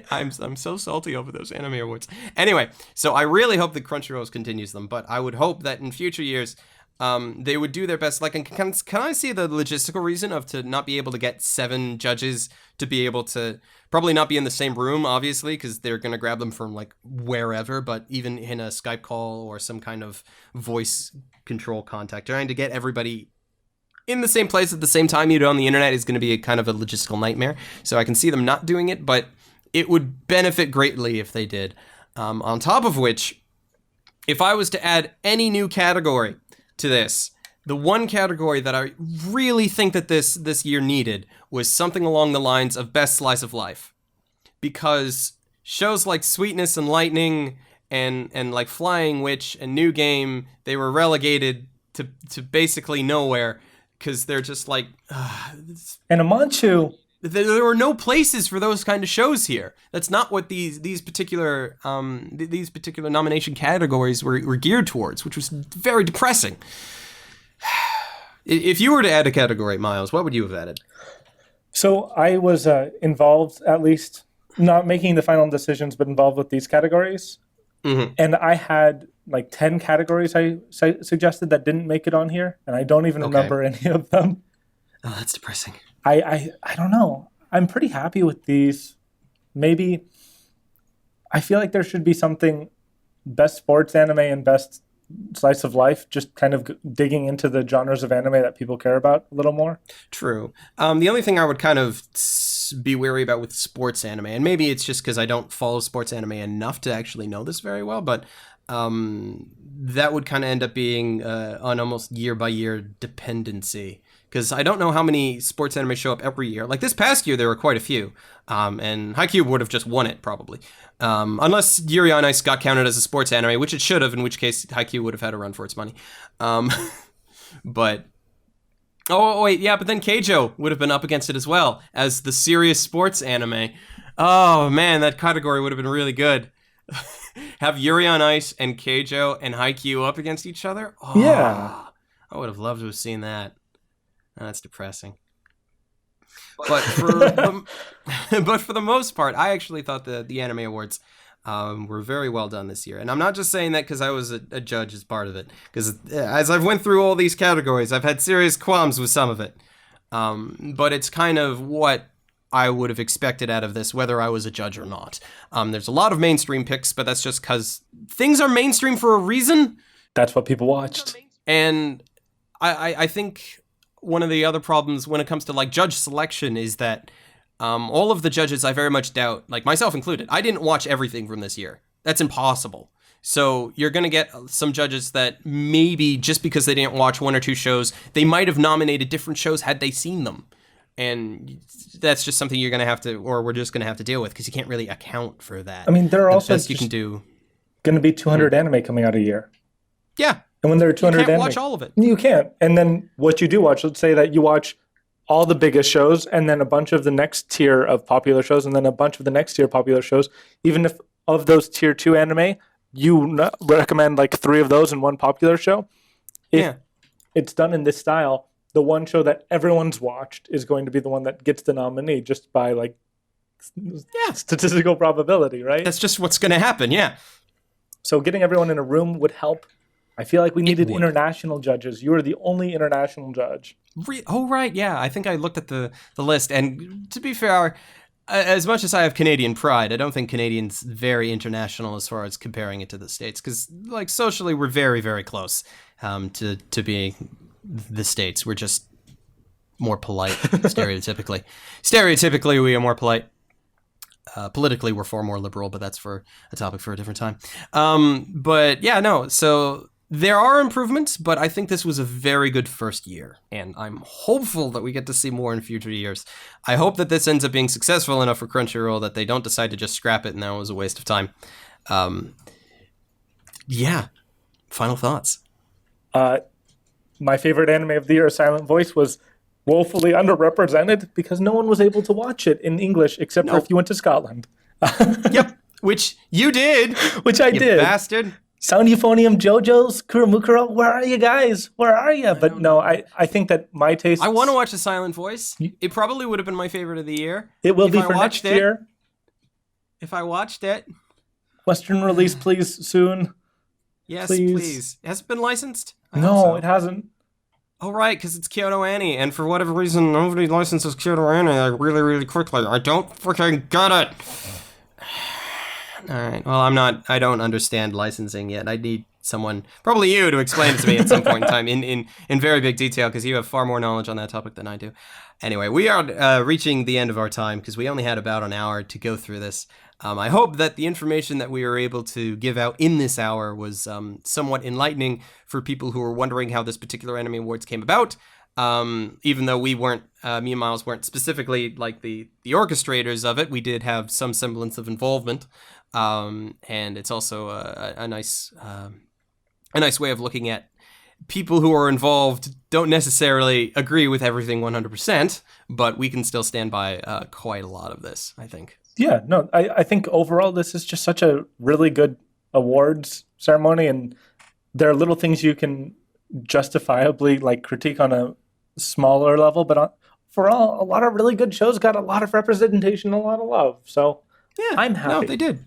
I'm so salty over those anime awards. Anyway, so I really hope that Crunchyroll continues them, but I would hope that in future years they would do their best. Like, can I see the logistical reason of to not be able to get 7 judges to be able to probably not be in the same room, obviously, because they're going to grab them from like wherever, but even in a Skype call or some kind of voice control contact, trying to get everybody in the same place at the same time on the internet is going to be a kind of a logistical nightmare. So I can see them not doing it, but it would benefit greatly if they did. On top of which, if I was to add any new category to this, the one category that I really think that this year needed was something along the lines of best slice of life, because shows like Sweetness and Lightning and like Flying Witch and New Game, they were relegated to basically nowhere because they're just like
and Amanchu.
There were no places for those kind of shows here. That's not what these particular nomination categories were geared towards, which was very depressing. If you were to add a category, Miles, what would you have added?
So I was involved, at least not making the final decisions, but involved with these categories. Mm-hmm. And I had like 10 categories I suggested that didn't make it on here, and I don't even remember any of them.
Oh, that's depressing.
I don't know. I'm pretty happy with these. Maybe I feel like there should be something best sports anime and best slice of life, just kind of digging into the genres of anime that people care about a little more.
True. The only thing I would kind of be wary about with sports anime, and maybe it's just because I don't follow sports anime enough to actually know this very well, but that would kind of end up being an almost year-by-year dependency. Because I don't know how many sports anime show up every year. Like this past year, there were quite a few. And Haikyuu would have just won it, probably. Unless Yuri on Ice got counted as a sports anime, which it should have, in which case Haikyuu would have had a run for its money. But... Oh, wait, yeah, but then Keijo would have been up against it as well, as the serious sports anime. Oh, man, that category would have been really good. Have Yuri on Ice and Keijo and Haikyuu up against each other? Oh,
yeah.
I would have loved to have seen that. That's depressing. But for the most part, I actually thought the Anime Awards were very well done this year. And I'm not just saying that because I was a judge as part of it. Because as I've went through all these categories, I've had serious qualms with some of it. But it's kind of what I would have expected out of this, whether I was a judge or not. There's a lot of mainstream picks, but that's just because things are mainstream for a reason.
That's what people watched.
And I think... one of the other problems when it comes to like judge selection is that all of the judges I very much doubt, like myself included, I didn't watch everything from this year. That's impossible. So you're going to get some judges that maybe just because they didn't watch 1 or 2 shows, they might have nominated different shows had they seen them. And that's just something you're going to have to, or we're just going to have to deal with because you can't really account for that.
I mean, there are also
best you can do.
Going to be 200 anime coming out a year.
Yeah.
And when there are 200
you can't
anime,
watch all of it.
You can't. And then what you do watch, let's say that you watch all the biggest shows and then a bunch of the next tier of popular shows and then a bunch of the next tier of popular shows. Even if of those tier 2 anime, you recommend like 3 of those and 1 popular show. If it's done in this style, the one show that everyone's watched is going to be the one that gets the nominee just by like statistical probability, right?
That's just what's going to happen, yeah.
So getting everyone in a room would help. I feel like we needed international judges. You were the only international judge.
Oh, right. Yeah. I think I looked at the list. And to be fair, as much as I have Canadian pride, I don't think Canadian's very international as far as comparing it to the States. Because, like, socially, we're very, very close to being the States. We're just more polite, stereotypically. Stereotypically, we are more polite. Politically, we're far more liberal, but that's for a topic for a different time. But, yeah, no. So... there are improvements, but I think this was a very good first year, and I'm hopeful that we get to see more in future years. I hope that this ends up being successful enough for Crunchyroll that they don't decide to just scrap it and that was a waste of time. Yeah. Final thoughts.
My favorite anime of the year, Silent Voice, was woefully underrepresented because no one was able to watch it in English except for if you went to Scotland.
Yep. Which you did.
Which I did.
Bastard.
Sound Euphonium, JoJo's, Kuromukuro, where are you guys? Where are you? But no, I think that my taste...
I want to watch The Silent Voice. It probably would have been my favorite of the year.
It will be for next year.
If I watched it.
Western release, please, soon.
Yes, please. Has it been licensed?
No, it hasn't.
Oh, right, because it's Kyoto Annie, and for whatever reason, nobody licenses Kyoto Annie really, really quickly. I don't freaking get it. All right. Well, I don't understand licensing yet. I need someone, probably you, to explain it to me at some point in time in very big detail, because you have far more knowledge on that topic than I do. Anyway, we are reaching the end of our time, because we only had about an hour to go through this. I hope that the information that we were able to give out in this hour was somewhat enlightening for people who were wondering how this particular Anime Awards came about. Even though we weren't, me and Miles weren't specifically like the orchestrators of it, we did have some semblance of involvement. And it's also a nice way of looking at people who are involved don't necessarily agree with everything 100%, but we can still stand by quite a lot of this, I think.
Yeah, no, I think overall this is just such a really good awards ceremony, and there are little things you can justifiably like critique on a smaller level, but for all, a lot of really good shows got a lot of representation, a lot of love. So yeah, I'm happy.
No, they did.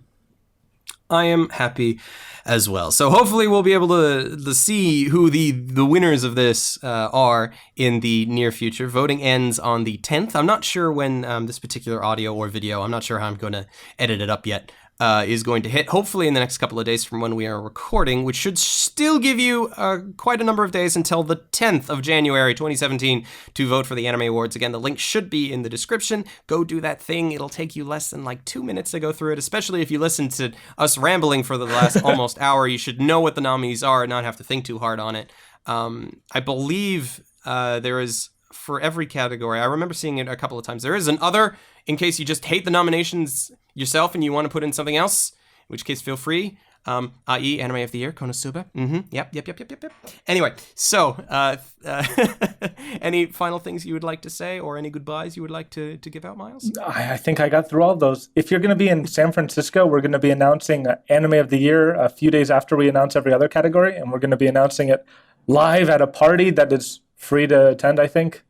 I am happy as well. So hopefully we'll be able to see who the winners of this are in the near future. Voting ends on the 10th. I'm not sure when this particular audio or video, I'm not sure how I'm going to edit it up yet, is going to hit. Hopefully in the next couple of days from when we are recording, which should still give you quite a number of days until the 10th of January 2017 to vote for the Anime Awards. Again, the link should be in the description. Go do that thing. It'll take you less than like 2 minutes to go through it, especially if you listen to us rambling for the last almost hour. You should know what the nominees are and not have to think too hard on it. I believe there is, for every category, I remember seeing it a couple of times, there is an other, in case you just hate the nominations yourself and you want to put in something else, in which case feel free, i.e. Anime of the Year, Konosuba. Yep. Anyway, so, any final things you would like to say, or any goodbyes you would like to give out, Miles?
I think I got through all of those. If you're going to be in San Francisco, we're going to be announcing Anime of the Year a few days after we announce every other category, and we're going to be announcing it live at a party that is free to attend, I think,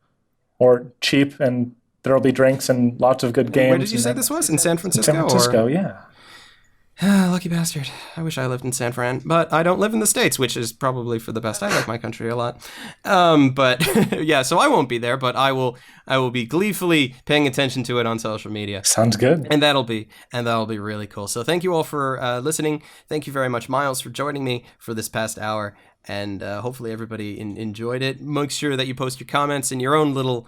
or cheap, and there'll be drinks and lots of good games.
Where did you say this was? In San Francisco?
San Francisco, yeah.
Lucky bastard. I wish I lived in San Fran, but I don't live in the States, which is probably for the best. I like my country a lot. But yeah, so I won't be there, but I will be gleefully paying attention to it on social media.
Sounds good.
And that'll be really cool. So thank you all for listening. Thank you very much, Miles, for joining me for this past hour. And hopefully everybody enjoyed it. Make sure that you post your comments and your own little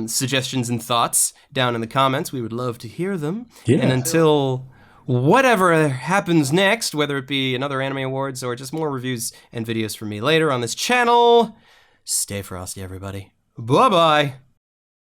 suggestions and thoughts down in the comments. We would love to hear them. Yeah. And until whatever happens next, whether it be another Anime Awards or just more reviews and videos from me later on this channel, stay frosty, everybody. Bye-bye.